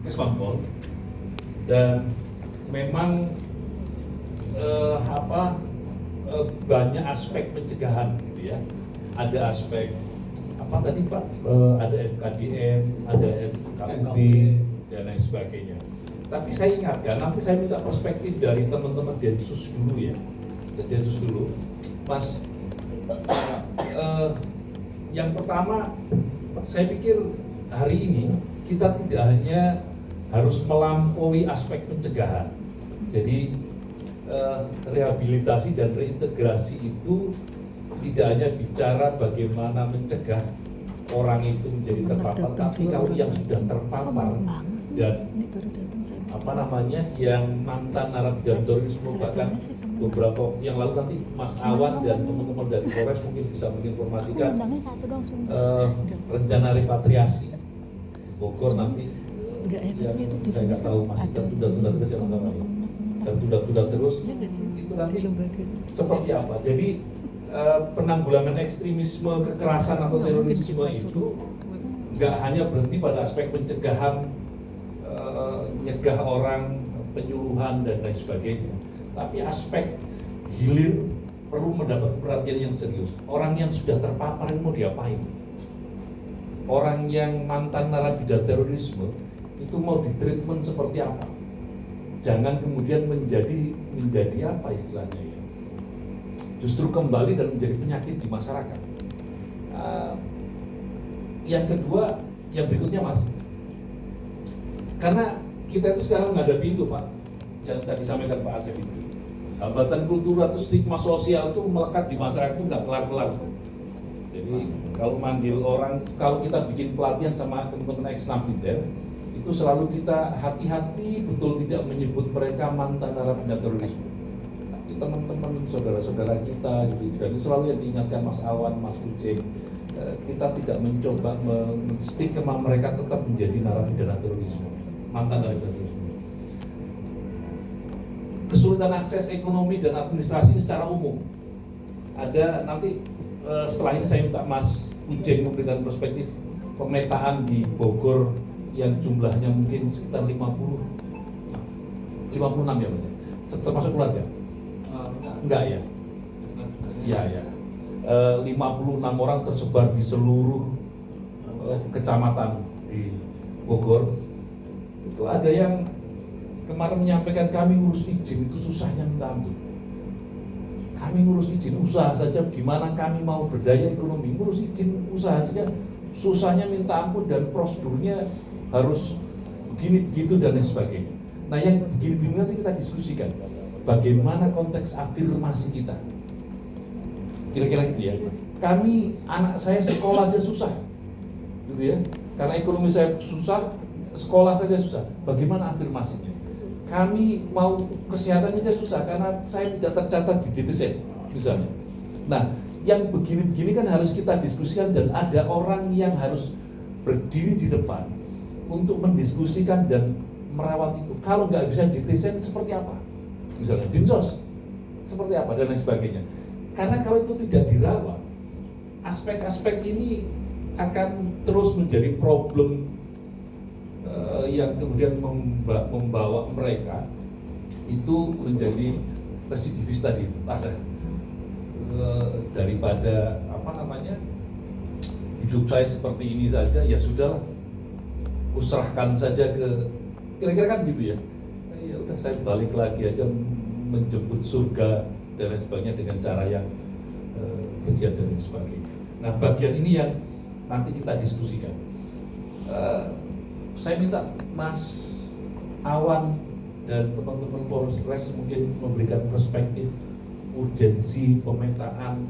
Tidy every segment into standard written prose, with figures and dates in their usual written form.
Kesbangpol, dan memang banyak aspek pencegahan gitu ya. Ada aspek apa tadi Pak? Ada FKDM, ada FKUB dan lain sebagainya. Tapi saya ingatkan, nanti saya minta perspektif dari teman-teman Densus dulu ya. Densus dulu, Mas. Yang pertama, saya pikir hari ini kita tidak hanya harus melampaui aspek pencegahan. Jadi rehabilitasi dan reintegrasi itu tidak hanya bicara bagaimana mencegah orang itu menjadi terpapar, tapi kalau yang sudah terpapar dan yang mantan narapidana terorisme, bahkan beberapa yang lalu, nanti Mas Awan dan teman-teman dari Polres mungkin bisa menginformasikan rencana repatriasi Bogor nanti yang saya nggak tahu masih tertunda-tunda terus ya Mas Awan, tertunda-tunda terus itu nanti seperti apa. Jadi penanggulangan ekstremisme, kekerasan atau terorisme itu nggak hanya berhenti pada aspek pencegahan, nyegah orang, penyuluhan dan lain sebagainya, tapi aspek hilir perlu mendapat perhatian yang serius. Orang yang sudah terpapar mau diapain? Orang yang mantan narapidana terorisme itu mau ditreatment seperti apa? Jangan kemudian menjadi apa istilahnya ya? Justru kembali dan menjadi penyakit di masyarakat. Yang kedua, yang berikutnya Mas, karena kita itu sekarang menghadapi itu Pak, yang tadi sampaikan Pak Acep itu, hambatan kultural atau stigma sosial itu melekat di masyarakat itu nggak kelar-kelar. Jadi kalau manggil orang, kalau kita bikin pelatihan sama teman-teman ex-napiter, itu selalu kita hati-hati betul tidak menyebut mereka mantan narapidana terorisme. Tapi teman-teman, saudara-saudara kita gitu, dan itu selalu yang diingatkan Mas Awan, Mas Uceng, kita tidak mencoba menstigma mereka tetap menjadi narapidana terorisme, mantan narapidana terorisme. Kesulitan akses ekonomi dan administrasi secara umum. Ada nanti setelah ini saya minta Mas Uceng memberikan perspektif pemetaan di Bogor yang jumlahnya mungkin sekitar 56 ya Mas, termasuk keluarga? Enggak ya? Iya ya. 56 orang tersebar di seluruh kecamatan di Bogor. Itu ada yang kemarin menyampaikan kami ngurus izin itu susahnya minta ampun. Kami ngurus izin usaha saja gimana kami mau berdaya ekonomi, ngurus izin usaha saja susahnya minta ampun dan prosedurnya harus begini begitu dan lain sebagainya. Nah yang begini-begini nanti kita diskusikan bagaimana konteks afirmasi kita. Kira-kira gitu ya. Kami, anak saya sekolah aja susah, gitu ya. Karena ekonomi saya susah, sekolah saja susah. Bagaimana afirmasinya? Kami mau kesehatan aja susah karena saya tidak tercatat di DTC misalnya. Nah, yang begini-begini kan harus kita diskusikan dan ada orang yang harus berdiri di depan untuk mendiskusikan dan merawat itu. Kalau nggak bisa DTC seperti apa? Misalnya dinsos seperti apa dan lain sebagainya. Karena kalau itu tidak dirawat, aspek-aspek ini akan terus menjadi problem yang kemudian membawa mereka itu menjadi residivis tadi itu ada daripada hidup saya seperti ini saja ya sudahlah, kuserahkan saja ke kira-kira kan gitu ya. Ya udah saya balik lagi aja menjemput surga dan lain sebagainya dengan cara yang kejian dan lain sebagainya. Nah bagian ini yang nanti kita diskusikan. Saya minta Mas Awan dan teman-teman Polres mungkin memberikan perspektif urgensi pemetaan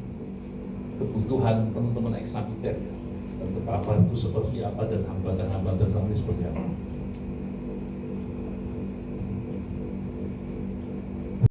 kebutuhan teman-teman ex-napiter ya, dan terpapar itu seperti apa dan hambatan-hambatan sampai seperti apa.